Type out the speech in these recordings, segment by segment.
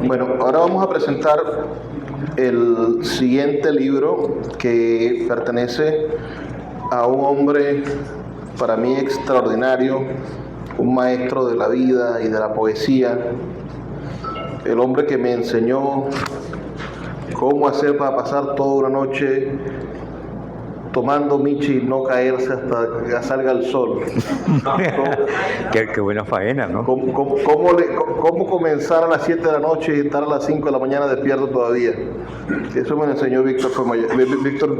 Bueno, ahora vamos a presentar el siguiente libro que pertenece a un hombre para mí extraordinario, un maestro de la vida y de la poesía, el hombre que me enseñó cómo hacer para pasar toda una noche tomando michi y no caerse hasta que salga el sol. Qué buena faena, ¿no? ¿Cómo comenzar a las 7 de la noche y estar a las 5 de la mañana despierto todavía? Eso me lo enseñó Víctor Famayor. Víctor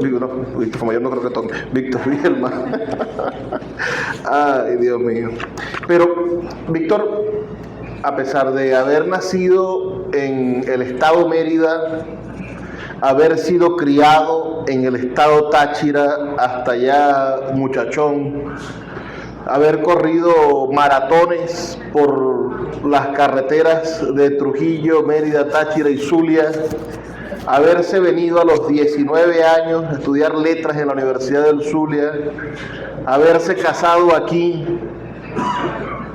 Famayor no creo que toque. Víctor Vielma. Ay, Dios mío. Pero, Víctor, a pesar de haber nacido en el estado Mérida, haber sido criado en el estado Táchira hasta ya muchachón, haber corrido maratones por las carreteras de Trujillo, Mérida, Táchira y Zulia, haberse venido a los 19 años a estudiar letras en la Universidad del Zulia, haberse casado aquí,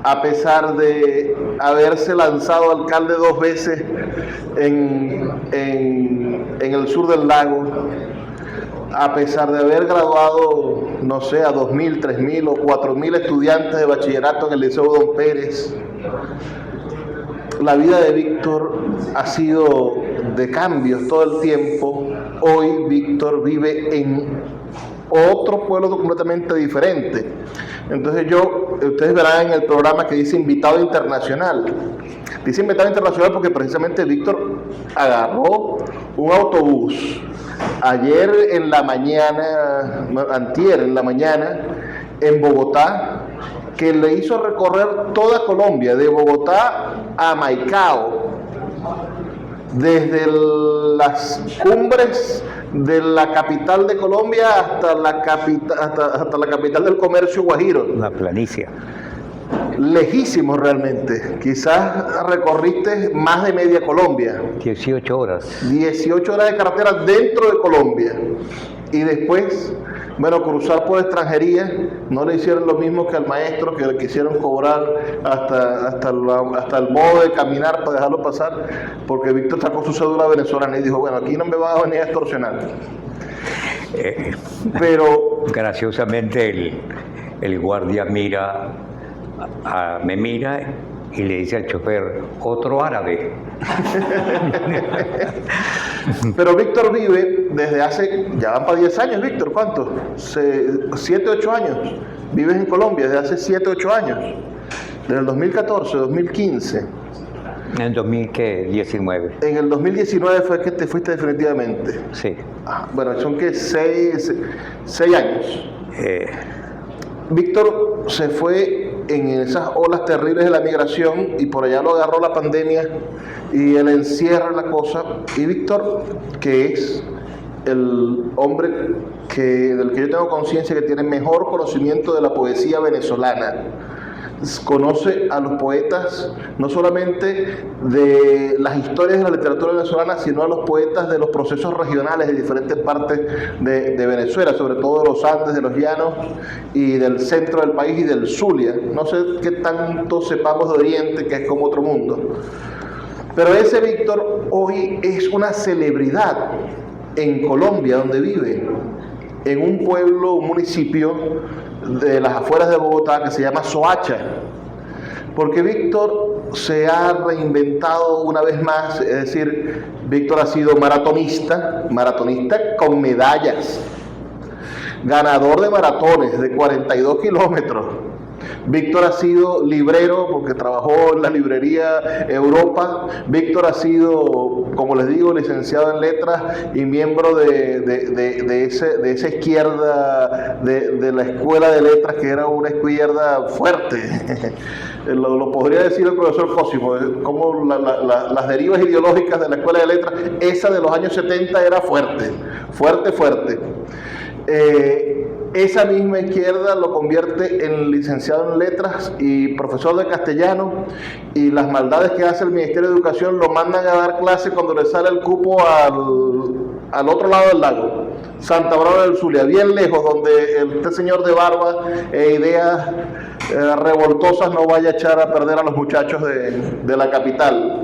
a pesar de haberse lanzado alcalde 2 veces en el sur del lago, a pesar de haber graduado, no sé, a 2.000, 3.000 o 4.000 estudiantes de bachillerato en el Liceo Don Pérez, la vida de Víctor ha sido de cambios todo el tiempo. Hoy Víctor vive en otro pueblo completamente diferente. Entonces ustedes verán en el programa que dice invitado internacional. Dice invitado internacional porque precisamente Víctor agarró un autobús ayer en la mañana, antier en la mañana, en Bogotá, que le hizo recorrer toda Colombia, de Bogotá a Maicao, desde las cumbres de la capital de Colombia hasta la capital del comercio Guajiro. La planicie. Lejísimo realmente. Quizás recorriste más de media Colombia. 18 horas. 18 horas de carretera dentro de Colombia. Y después, bueno, cruzar por extranjería, no le hicieron lo mismo que al maestro, que le quisieron cobrar hasta el modo de caminar para dejarlo pasar, porque Víctor sacó su cédula venezolana y dijo, bueno, aquí no me van a venir a extorsionar. Pero graciosamente el guardia me mira y le dice al chofer, otro árabe. Pero Víctor vive desde hace, ya van para 10 años, Víctor, ¿cuánto? 7, 8 años. Vives en Colombia desde hace 7, 8 años. Desde el 2014, 2015. En el 2019. En el 2019 fue que te fuiste definitivamente. Sí. Bueno, son que 6 años. Víctor se fue en esas olas terribles de la migración y por allá lo agarró la pandemia y el encierro en la cosa. Y Víctor, que es el hombre del que yo tengo conciencia que tiene mejor conocimiento de la poesía venezolana, conoce a los poetas no solamente de las historias de la literatura venezolana, sino a los poetas de los procesos regionales de diferentes partes de Venezuela, sobre todo de los Andes, de los Llanos y del centro del país y del Zulia. No sé qué tanto sepamos de Oriente, que es como otro mundo. Pero ese Víctor hoy es una celebridad en Colombia, donde vive, en un pueblo, un municipio de las afueras de Bogotá que se llama Soacha, porque Víctor se ha reinventado una vez más. Es decir, Víctor ha sido maratonista con medallas, ganador de maratones de 42 kilómetros. Víctor ha sido librero porque trabajó en la librería Europa. Víctor ha sido, como les digo, licenciado en letras y miembro de esa izquierda de la escuela de letras, que era una izquierda fuerte. Lo podría decir el profesor Cosimo, como las derivas ideológicas de la escuela de letras, esa de los años 70 era fuerte. Esa misma izquierda lo convierte en licenciado en letras y profesor de castellano, y las maldades que hace el Ministerio de Educación lo mandan a dar clases cuando le sale el cupo al otro lado del lago, Santa Bárbara del Zulia, bien lejos, donde este señor de barba e ideas revoltosas no vaya a echar a perder a los muchachos de la capital.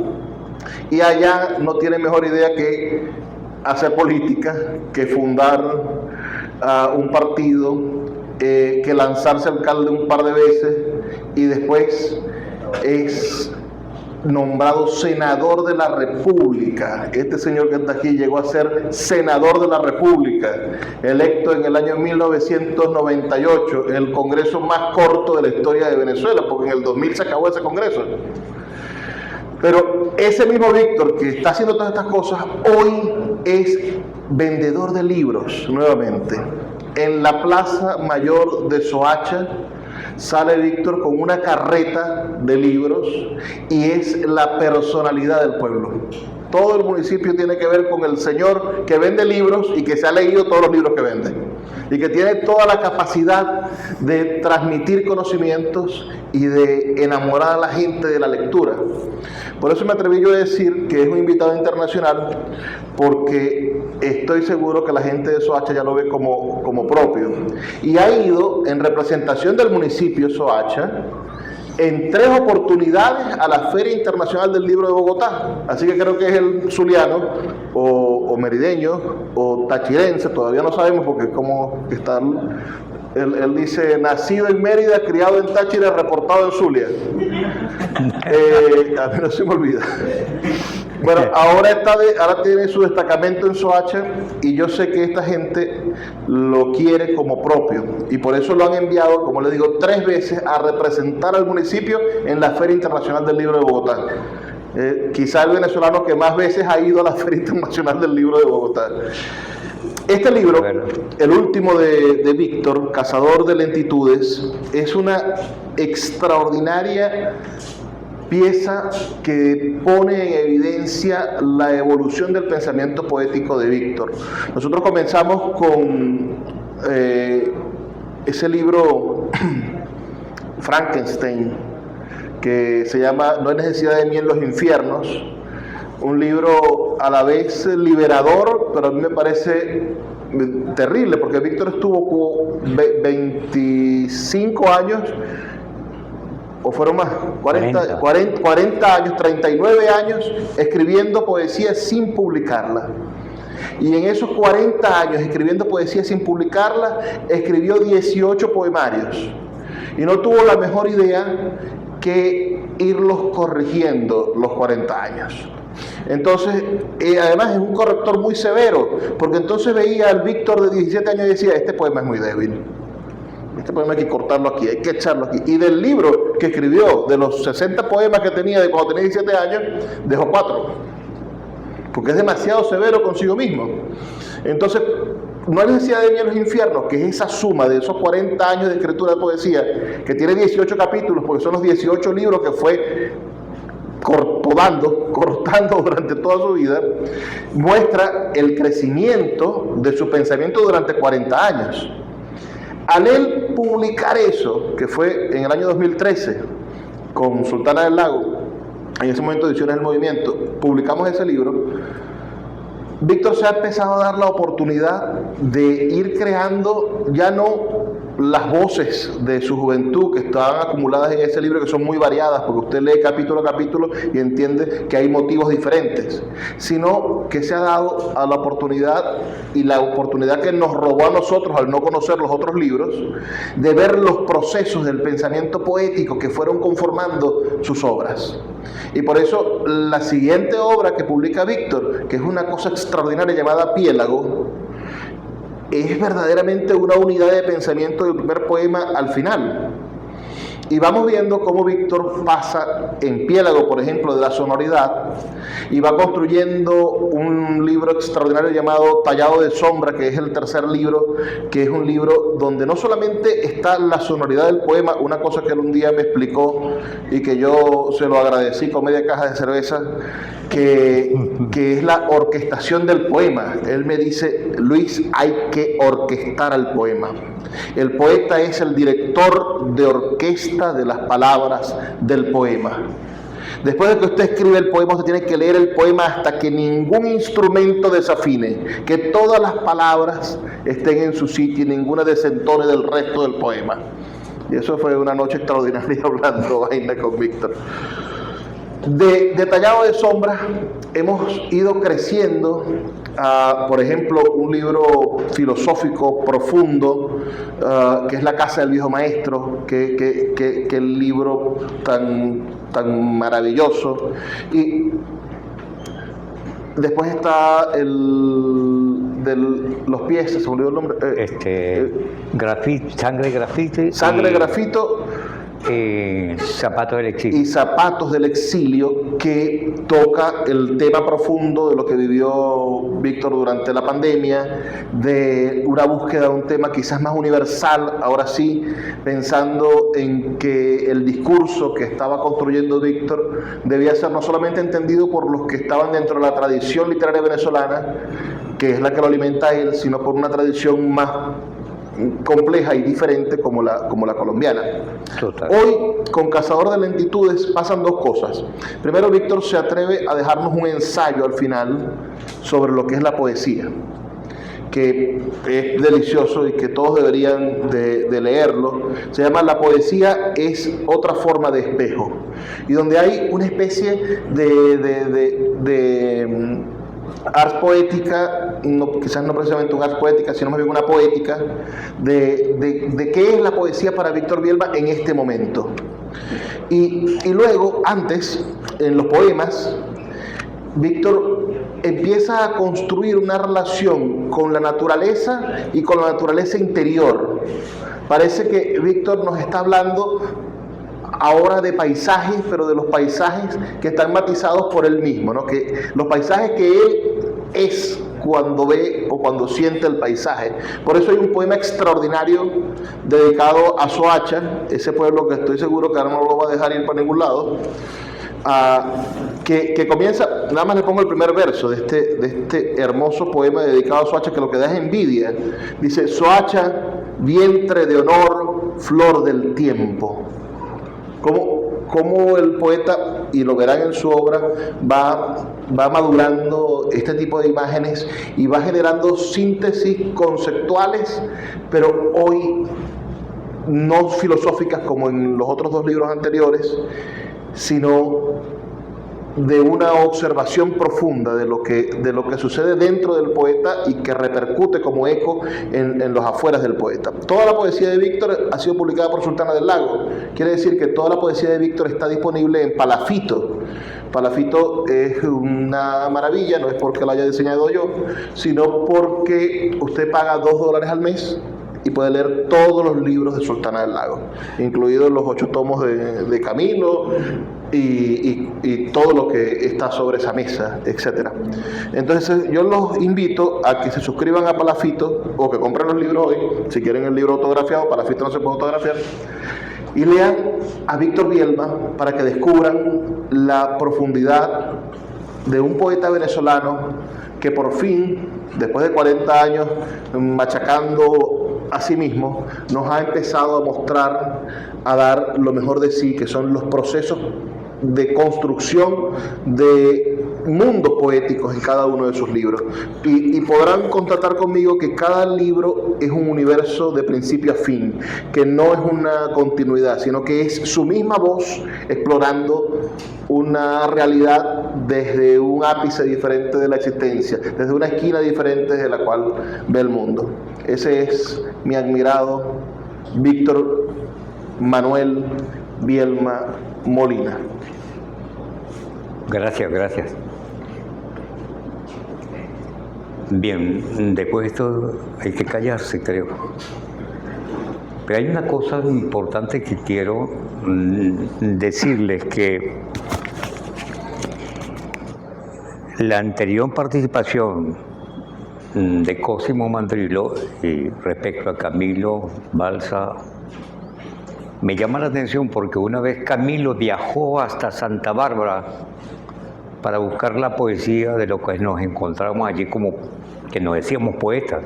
y allá no tiene mejor idea que hacer política, que fundar un partido, que lanzarse alcalde un par de veces y después es nombrado senador de la República. Este señor que está aquí llegó a ser senador de la República, electo en el año 1998, en el congreso más corto de la historia de Venezuela, porque en el 2000 se acabó ese congreso. Pero ese mismo Víctor que está haciendo todas estas cosas, hoy es vendedor de libros nuevamente. En la Plaza Mayor de Soacha sale Víctor con una carreta de libros y es la personalidad del pueblo. Todo el municipio tiene que ver con el señor que vende libros y que se ha leído todos los libros que vende y que tiene toda la capacidad de transmitir conocimientos y de enamorar a la gente de la lectura. Por eso me atreví yo a decir que es un invitado internacional, porque estoy seguro que la gente de Soacha ya lo ve como propio. Y ha ido en representación del municipio Soacha en 3 oportunidades a la Feria Internacional del Libro de Bogotá. Así que creo que es el zuliano, o merideño, o tachirense, todavía no sabemos porque como está... Él dice, nacido en Mérida, criado en Táchira, reportado en Zulia. A mí no se me olvida. Bueno, ahora tiene su destacamento en Soacha y yo sé que esta gente lo quiere como propio y por eso lo han enviado, como les digo, 3 veces a representar al municipio en la Feria Internacional del Libro de Bogotá. Quizá el venezolano que más veces ha ido a la Feria Internacional del Libro de Bogotá. Este libro, el último de Víctor, Cazador de Lentitudes, es una extraordinaria pieza que pone en evidencia la evolución del pensamiento poético de Víctor. Nosotros comenzamos con ese libro Frankenstein, que se llama No hay necesidad de mí en los infiernos, un libro a la vez liberador, pero a mí me parece terrible, porque Víctor estuvo 25 años, o fueron más, 40 años, 39 años, escribiendo poesía sin publicarla. Y en esos 40 años escribiendo poesía sin publicarla, escribió 18 poemarios. Y no tuvo la mejor idea que irlos corrigiendo los 40 años. Entonces, además es un corrector muy severo, porque entonces veía al Víctor de 17 años y decía, este poema es muy débil, este poema hay que cortarlo aquí, hay que echarlo aquí. Y del libro que escribió, de los 60 poemas que tenía de cuando tenía 17 años, dejó 4, porque es demasiado severo consigo mismo. Entonces, no hay necesidad de mí en los infiernos, que es esa suma de esos 40 años de escritura de poesía, que tiene 18 capítulos, porque son los 18 libros que fue cortando durante toda su vida, muestra el crecimiento de su pensamiento durante 40 años. Al él publicar eso, que fue en el año 2013, con Sultana del Lago, en ese momento Ediciones del Movimiento, publicamos ese libro, Víctor se ha empezado a dar la oportunidad de ir creando ya no las voces de su juventud que estaban acumuladas en ese libro, que son muy variadas, porque usted lee capítulo a capítulo y entiende que hay motivos diferentes, sino que se ha dado a la oportunidad, y la oportunidad que nos robó a nosotros al no conocer los otros libros, de ver los procesos del pensamiento poético que fueron conformando sus obras. Y por eso la siguiente obra que publica Víctor, que es una cosa extraordinaria llamada Piélago, es verdaderamente una unidad de pensamiento del primer poema al final. Y vamos viendo cómo Víctor pasa en Piélago, por ejemplo, de la sonoridad, y va construyendo un libro extraordinario llamado Tallado de Sombra, que es el tercer libro, que es un libro donde no solamente está la sonoridad del poema, una cosa que él un día me explicó y que yo se lo agradecí con media caja de cerveza, que es la orquestación del poema. Él me dice, Luis, hay que orquestar al poema. El poeta es el director de orquesta de las palabras del poema. Después de que usted escribe el poema, usted tiene que leer el poema hasta que ningún instrumento desafine, que todas las palabras estén en su sitio y ninguna desentone del resto del poema. Y eso fue una noche extraordinaria hablando vaina con Víctor. De Tallado de Sombras hemos ido creciendo a, por ejemplo, un libro filosófico profundo, que es La Casa del Viejo Maestro, que el libro tan maravilloso. Y después está los pies, se me olvidó el nombre. Sangre grafite. Sangre de grafito. Zapatos del exilio. Y Zapatos del Exilio, que toca el tema profundo de lo que vivió Víctor durante la pandemia, de una búsqueda de un tema quizás más universal, ahora sí, pensando en que el discurso que estaba construyendo Víctor debía ser no solamente entendido por los que estaban dentro de la tradición literaria venezolana, que es la que lo alimenta a él, sino por una tradición más compleja y diferente como la colombiana. Total. Hoy, con Cazador de Lentitudes, pasan dos cosas. Primero, Víctor se atreve a dejarnos un ensayo al final sobre lo que es la poesía, que es delicioso y que todos deberían de leerlo. Se llama La poesía es otra forma de espejo, y donde hay una especie de ars poética, quizás no precisamente un ars poética, sino más bien una poética de qué es la poesía para Víctor Bielba en este momento. Y luego, antes, en los poemas, Víctor empieza a construir una relación con la naturaleza y con la naturaleza interior. Parece que Víctor nos está hablando ahora de paisajes, pero de los paisajes que están matizados por él mismo, ¿no? Que los paisajes que él es cuando ve o cuando siente el paisaje. Por eso hay un poema extraordinario dedicado a Soacha, ese pueblo que estoy seguro que ahora no lo va a dejar ir para ningún lado, que comienza, nada más le pongo el primer verso de este hermoso poema dedicado a Soacha, que lo que da es envidia. Dice: Soacha, vientre de honor, flor del tiempo. Cómo el poeta, y lo verán en su obra, va madurando este tipo de imágenes y va generando síntesis conceptuales, pero hoy no filosóficas como en los otros dos libros anteriores, sino de una observación profunda de lo que sucede dentro del poeta y que repercute como eco en los afueras del poeta. Toda la poesía de Víctor ha sido publicada por Sultana del Lago. Quiere decir que toda la poesía de Víctor está disponible en Palafito. Palafito es una maravilla, no es porque la haya diseñado yo, sino porque usted paga $2 al mes y puede leer todos los libros de Sultana del Lago, incluidos los 8 tomos de Camilo y todo lo que está sobre esa mesa, etc. Entonces yo los invito a que se suscriban a Palafito o que compren los libros hoy, si quieren el libro autografiado. Palafito no se puede autografiar, y lean a Víctor Bielba para que descubran la profundidad de un poeta venezolano que por fin, después de 40 años machacando a sí mismo, nos ha empezado a mostrar, a dar lo mejor de sí, que son los procesos de construcción de mundos poéticos en cada uno de sus libros. Y podrán constatar conmigo que cada libro es un universo de principio a fin, que no es una continuidad, sino que es su misma voz explorando una realidad desde un ápice diferente de la existencia, desde una esquina diferente de la cual ve el mundo. Ese es mi admirado Víctor Manuel Bielma Molina. Gracias. Bien, después de esto hay que callarse, creo. Pero hay una cosa importante que quiero decirles, que la anterior participación de Cosimo Mandrillo y respecto a Camilo Balsa me llama la atención, porque una vez Camilo viajó hasta Santa Bárbara para buscar la poesía de lo que nos encontramos allí, como que nos decíamos poetas,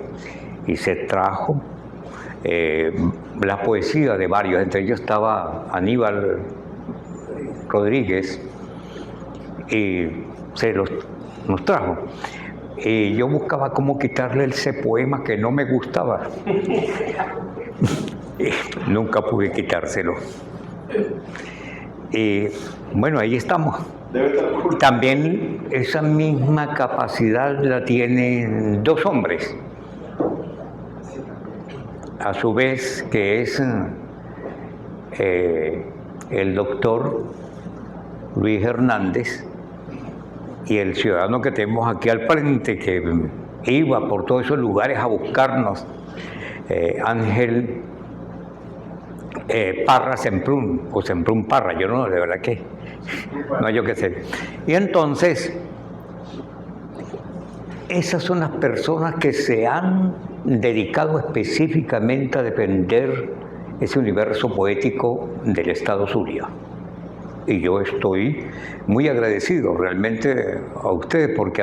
y se trajo la poesía de varios, entre ellos estaba Aníbal Rodríguez, y nos trajo. Y yo buscaba cómo quitarle ese poema que no me gustaba. Nunca pude quitárselo. Y bueno, ahí estamos. Debe estar cool. También esa misma capacidad la tienen dos hombres, a su vez, que es el doctor Luis Hernández y el ciudadano que tenemos aquí al frente, que iba por todos esos lugares a buscarnos, Ángel Parra Semprún, o Semprún Parra, yo no, de verdad que no, yo qué sé. Y entonces, esas son las personas que se han dedicado específicamente a defender ese universo poético del Estado Zulia. Y yo estoy muy agradecido realmente a ustedes porque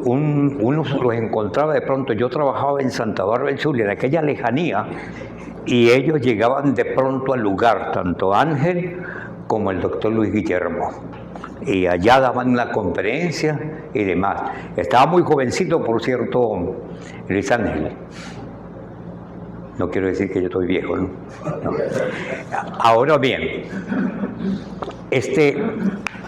uno los encontraba de pronto. Yo trabajaba en Santa Bárbara del Zulia, en aquella lejanía, y ellos llegaban de pronto al lugar, tanto Ángel como el doctor Luis Guillermo. Y allá daban la conferencia y demás. Estaba muy jovencito, por cierto, Luis Ángel. No quiero decir que yo estoy viejo, ¿no? No. Ahora bien,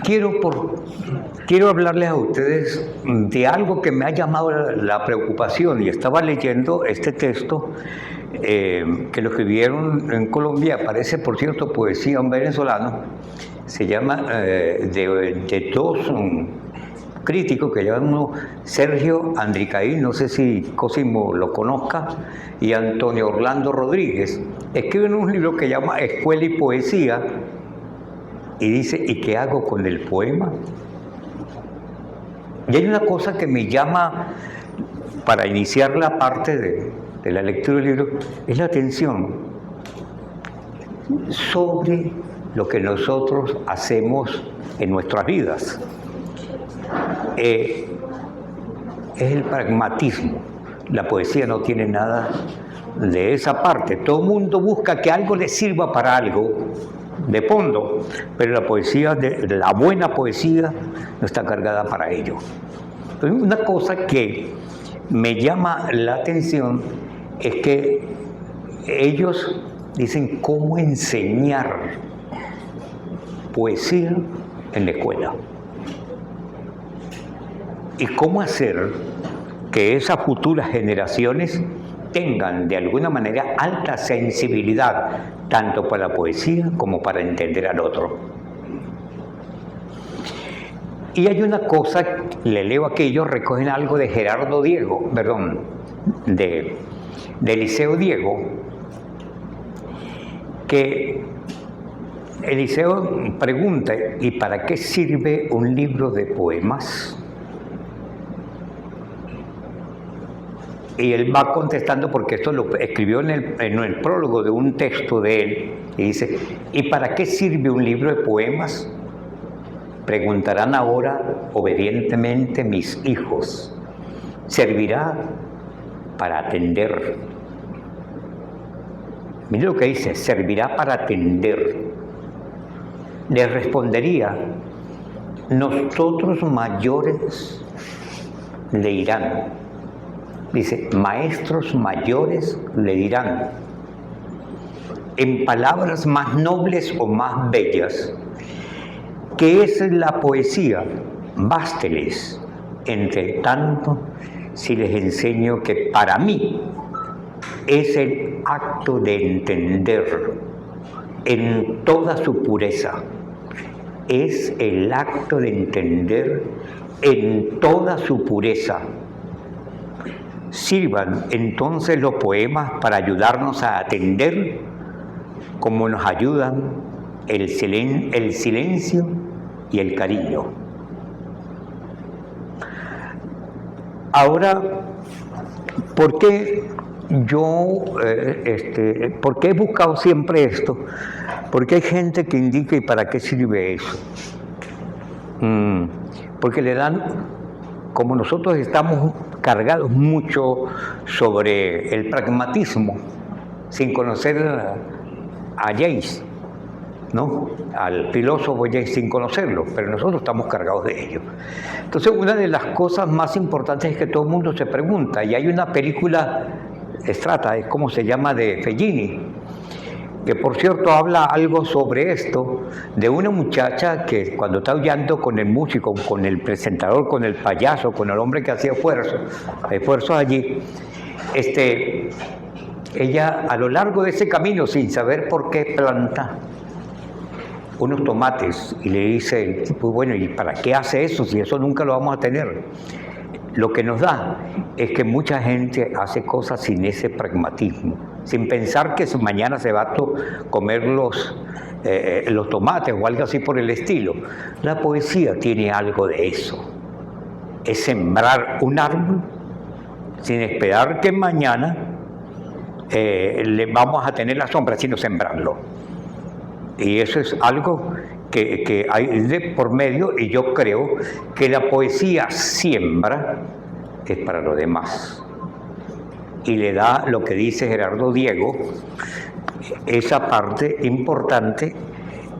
quiero hablarles a ustedes de algo que me ha llamado la preocupación, y estaba leyendo este texto que lo escribieron en Colombia, aparece, por cierto, poesía un venezolano, se llama de dos críticos que llaman uno Sergio Andricaí, no sé si Cosimo lo conozca, y Antonio Orlando Rodríguez. Escriben un libro que llama Escuela y Poesía, y dice, ¿y qué hago con el poema? Y hay una cosa que me llama, para iniciar la parte de la lectura del libro, es la atención sobre lo que nosotros hacemos en nuestras vidas. Es el pragmatismo. La poesía no tiene nada de esa parte. Todo el mundo busca que algo le sirva para algo de fondo, pero la poesía, la buena poesía, no está cargada para ello. Entonces, una cosa que me llama la atención es que ellos dicen cómo enseñar poesía en la escuela y cómo hacer que esas futuras generaciones tengan de alguna manera alta sensibilidad tanto para la poesía como para entender al otro. Y hay una cosa, le leo aquí, ellos recogen algo de Gerardo Diego, perdón, de Eliseo Diego, que Eliseo pregunta, ¿y para qué sirve un libro de poemas? Y él va contestando, porque esto lo escribió en el prólogo de un texto de él, y dice, ¿y para qué sirve un libro de poemas? Preguntarán ahora obedientemente mis hijos. Servirá para atender. Mire lo que dice, servirá para atender. Les respondería, nosotros mayores le dirán. Dice, maestros mayores le dirán, en palabras más nobles o más bellas, ¿qué es la poesía? Básteles, entre tanto, si les enseño que para mí es el acto de entender en toda su pureza. Es el acto de entender en toda su pureza. Sirvan entonces los poemas para ayudarnos a atender como nos ayudan el silencio y el cariño. Ahora, ¿por qué por qué he buscado siempre esto? Porque hay gente que indica, ¿y para qué sirve eso? Porque le dan, como nosotros estamos cargados mucho sobre el pragmatismo, sin conocer a James, ¿no? Al filósofo James, sin conocerlo, pero nosotros estamos cargados de ello. Entonces, una de las cosas más importantes es que todo el mundo se pregunta, y hay una película, Strata, es como se llama, de Fellini, que por cierto habla algo sobre esto, de una muchacha que cuando está huyendo con el músico, con el presentador, con el payaso, con el hombre que hacía esfuerzos allí, ella a lo largo de ese camino, sin saber por qué, planta unos tomates y le dice el tipo, bueno, ¿y para qué hace eso si eso nunca lo vamos a tener? Lo que nos da es que mucha gente hace cosas sin ese pragmatismo, sin pensar que mañana se va a comer los tomates o algo así por el estilo. La poesía tiene algo de eso. Es sembrar un árbol sin esperar que mañana le vamos a tener la sombra, sino sembrarlo. Y eso es algo que hay de por medio, y yo creo que la poesía siembra es para lo demás. Y le da lo que dice Gerardo Diego, esa parte importante.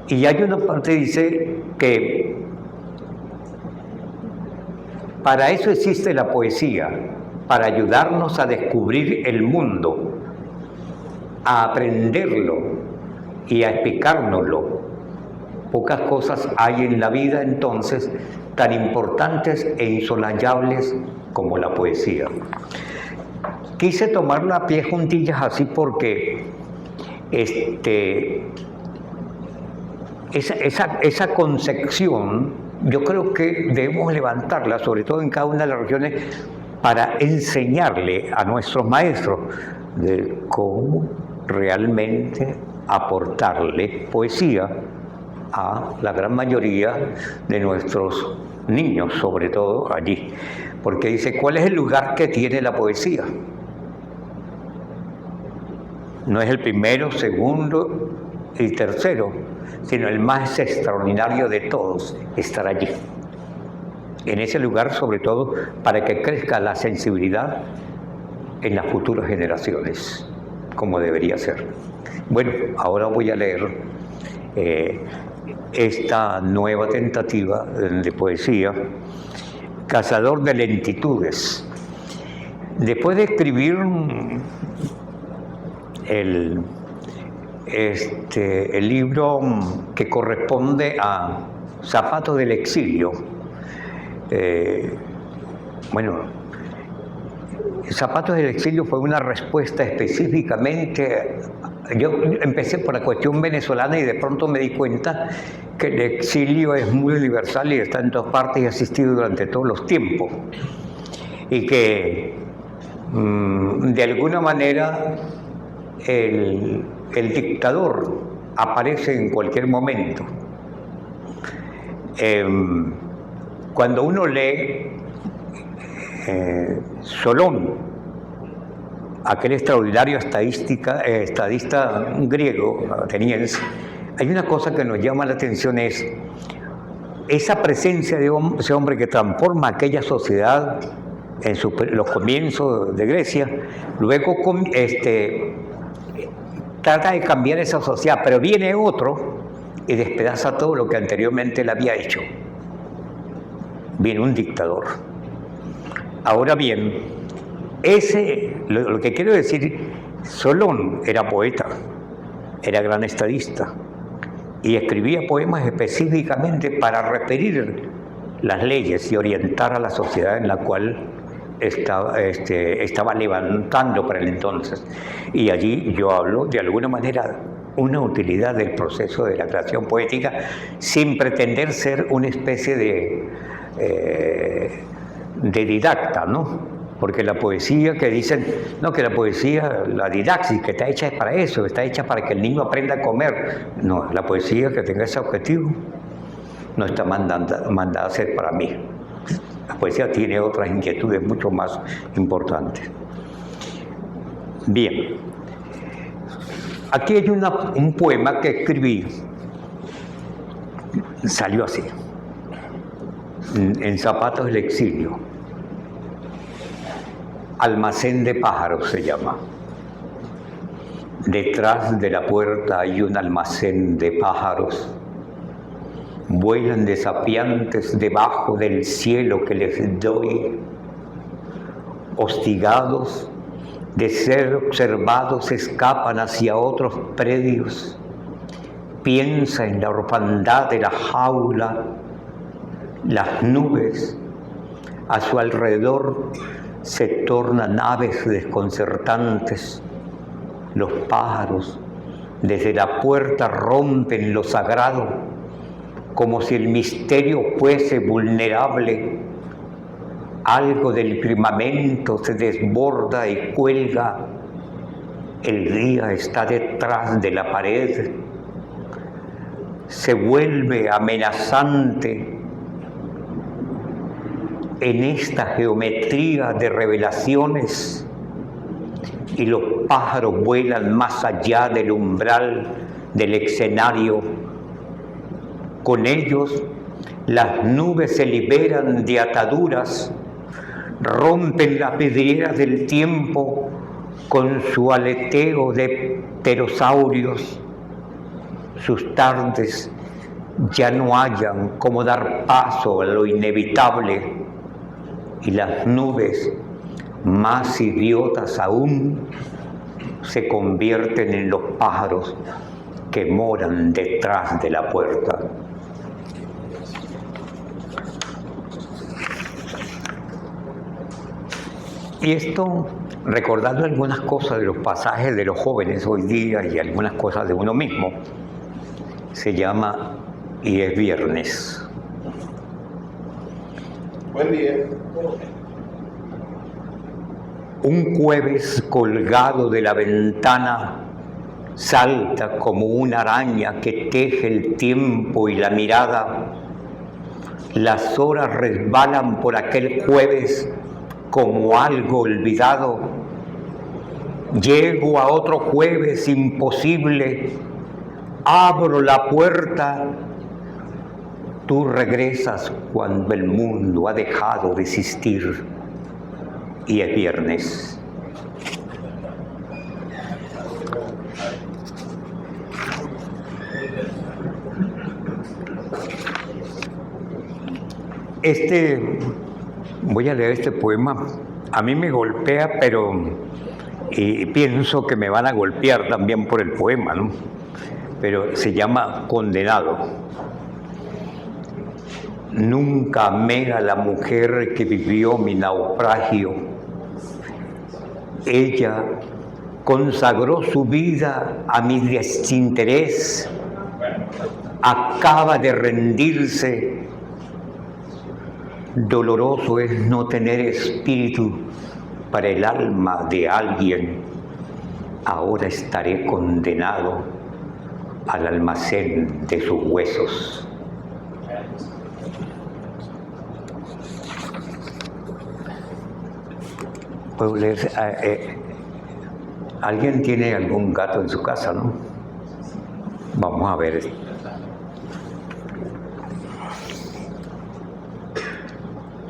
Y hay una parte que dice que para eso existe la poesía, para ayudarnos a descubrir el mundo, a aprenderlo y a explicárnoslo. Pocas cosas hay en la vida entonces tan importantes e insoslanyables como la poesía. Quise tomarlo a pie juntillas así porque esa concepción yo creo que debemos levantarla, sobre todo en cada una de las regiones, para enseñarle a nuestros maestros de cómo realmente aportarle poesía a la gran mayoría de nuestros niños, sobre todo allí. Porque dice, ¿cuál es el lugar que tiene la poesía? No es el primero, segundo y tercero, sino el más extraordinario de todos, estar allí. En ese lugar, sobre todo, para que crezca la sensibilidad en las futuras generaciones, como debería ser. Bueno, ahora voy a leer esta nueva tentativa de poesía, Cazador de lentitudes. Después de escribir el libro que corresponde a Zapatos del exilio, Zapatos del exilio fue una respuesta específicamente. Yo empecé por la cuestión venezolana y de pronto me di cuenta que el exilio es muy universal y está en todas partes y ha existido durante todos los tiempos. Y que de alguna manera el dictador aparece en cualquier momento. Cuando uno lee Solón, aquel extraordinario estadista griego, ateniense, hay una cosa que nos llama la atención, es esa presencia de ese hombre que transforma aquella sociedad en los comienzos de Grecia, luego trata de cambiar esa sociedad, pero viene otro y despedaza todo lo que anteriormente él había hecho. Viene un dictador. Ahora bien, lo que quiero decir, Solón era poeta, era gran estadista y escribía poemas específicamente para referir las leyes y orientar a la sociedad en la cual estaba levantando para el entonces. Y allí yo hablo de alguna manera una utilidad del proceso de la creación poética sin pretender ser una especie de didacta, ¿no? Porque la poesía que dicen, no, que la poesía, la didaxis que está hecha es para eso, está hecha para que el niño aprenda a comer. No, la poesía que tenga ese objetivo no está mandada a ser para mí. La poesía tiene otras inquietudes mucho más importantes. Bien, aquí hay un poema que escribí, salió así, en Zapatos del exilio. Almacén de pájaros se llama. Detrás de la puerta hay un almacén de pájaros. Vuelan desafiantes debajo del cielo que les doy. Hostigados, de ser observados escapan hacia otros predios. Piensa en la orfandad de la jaula, las nubes a su alrededor se tornan aves desconcertantes. Los pájaros desde la puerta rompen lo sagrado, como si el misterio fuese vulnerable. Algo del firmamento se desborda y cuelga. El día está detrás de la pared. Se vuelve amenazante en esta geometría de revelaciones, y los pájaros vuelan más allá del umbral del escenario. Con ellos, las nubes se liberan de ataduras, rompen las vidrieras del tiempo con su aleteo de pterosaurios. Sus tardes ya no hallan cómo dar paso a lo inevitable, y las nubes, más idiotas aún, se convierten en los pájaros que moran detrás de la puerta. Y esto, recordando algunas cosas de los pasajes de los jóvenes hoy día y algunas cosas de uno mismo, se llama Y es viernes. Buen día. Un jueves colgado de la ventana salta como una araña que teje el tiempo y la mirada. Las horas resbalan por aquel jueves como algo olvidado. Llego a otro jueves imposible, abro la puerta. Tú regresas cuando el mundo ha dejado de existir, y es viernes. Voy a leer este poema. A mí me golpea, pero pienso que me van a golpear también por el poema, ¿no? Pero se llama Condenado. Nunca amé a la mujer que vivió mi naufragio. Ella consagró su vida a mi desinterés. Acaba de rendirse. Doloroso es no tener espíritu para el alma de alguien. Ahora estaré condenado al almacén de sus huesos. ¿Puedo leer? ¿Alguien tiene algún gato en su casa, no? Vamos a ver.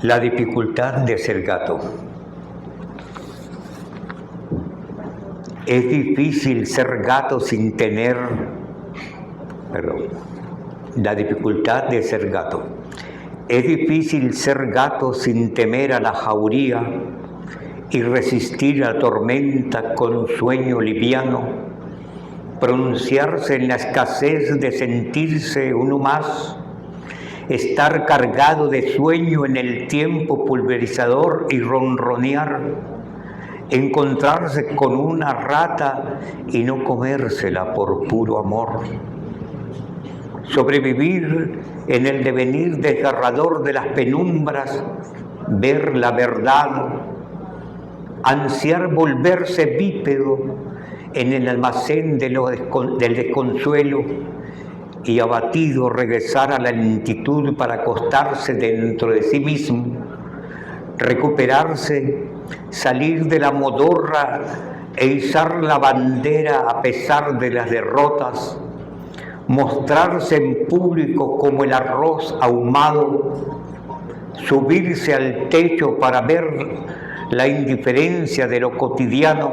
La dificultad de ser gato. Es difícil ser gato sin tener... La dificultad de ser gato. Es difícil ser gato sin temer a la jauría y resistir a la tormenta con un sueño liviano, pronunciarse en la escasez de sentirse uno más, estar cargado de sueño en el tiempo pulverizador y ronronear, encontrarse con una rata y no comérsela por puro amor, sobrevivir en el devenir desgarrador de las penumbras, ver la verdad, ansiar volverse bípedo en el almacén del desconsuelo y abatido regresar a la lentitud para acostarse dentro de sí mismo, recuperarse, salir de la modorra e izar la bandera a pesar de las derrotas, mostrarse en público como el arroz ahumado, subirse al techo para ver la indiferencia de lo cotidiano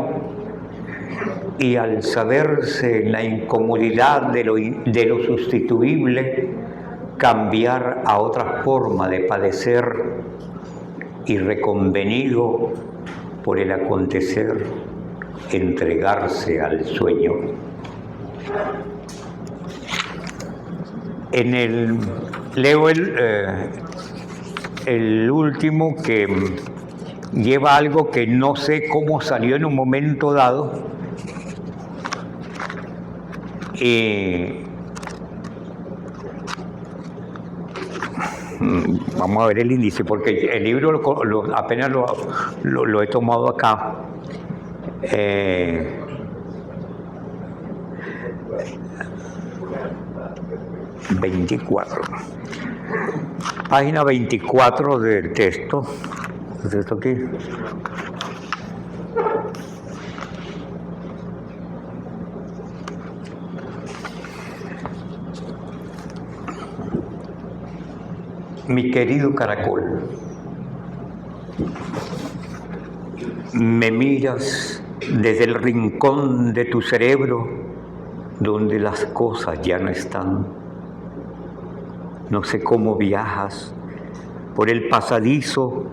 y al saberse en la incomodidad de lo sustituible, cambiar a otra forma de padecer y reconvenido por el acontecer, entregarse al sueño. Leo el último, que lleva algo que no sé cómo salió en un momento dado. Vamos a ver el índice, porque el libro apenas lo he tomado acá. 24. Página 24 del texto. ¿Es esto aquí? Mi querido caracol, me miras desde el rincón de tu cerebro donde las cosas ya no están. No sé cómo viajas por el pasadizo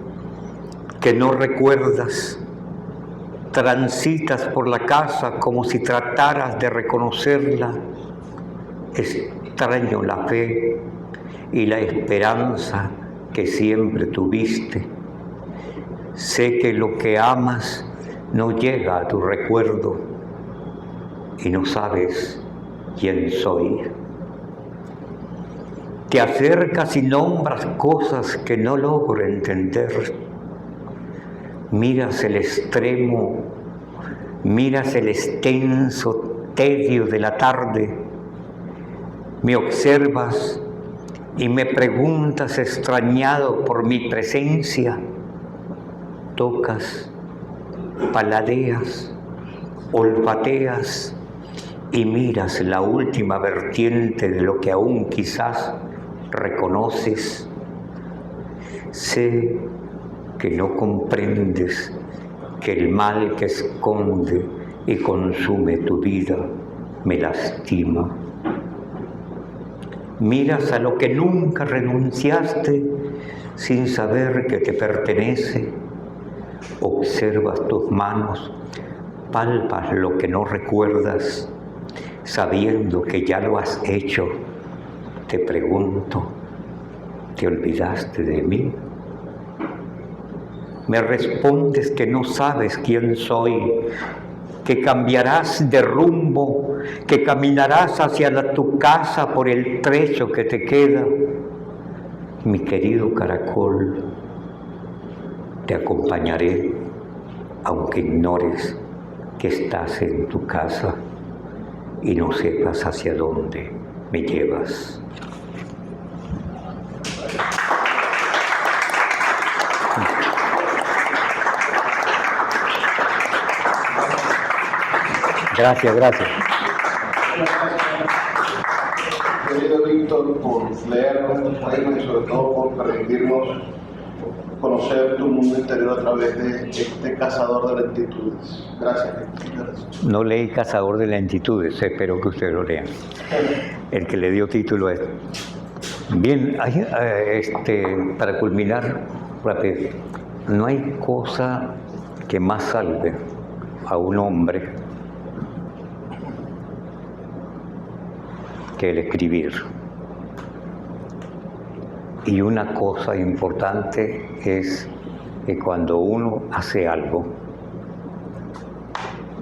que no recuerdas. Transitas por la casa como si trataras de reconocerla. Extraño la fe y la esperanza que siempre tuviste. Sé que lo que amas no llega a tu recuerdo y no sabes quién soy. Te acercas y nombras cosas que no logro entender. Miras el extremo, miras el extenso tedio de la tarde. Me observas y me preguntas extrañado por mi presencia. Tocas, paladeas, olfateas y miras la última vertiente de lo que aún quizás reconoces. Sé que no comprendes que el mal que esconde y consume tu vida me lastima. Miras a lo que nunca renunciaste sin saber que te pertenece. Observas tus manos, palpas lo que no recuerdas, sabiendo que ya lo has hecho. Te pregunto, ¿te olvidaste de mí? Me respondes que no sabes quién soy, que cambiarás de rumbo, que caminarás hacia tu casa por el trecho que te queda. Mi querido caracol, te acompañaré, aunque ignores que estás en tu casa y no sepas hacia dónde me llevas. Gracias. Querido Víctor, por leer nuestros poemas y sobre todo por permitirnos conocer tu mundo interior a través de este Cazador de Lentitudes. Gracias. No leí Cazador de Lentitudes, espero que ustedes lo lean. El que le dio título es... Bien, para culminar rápido, no hay cosa que más salve a un hombre que el escribir. Y una cosa importante es que cuando uno hace algo,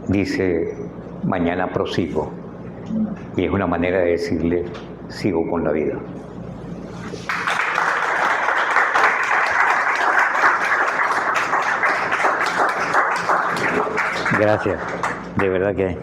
dice, mañana prosigo. Y es una manera de decirle, sigo con la vida. Gracias, de verdad que...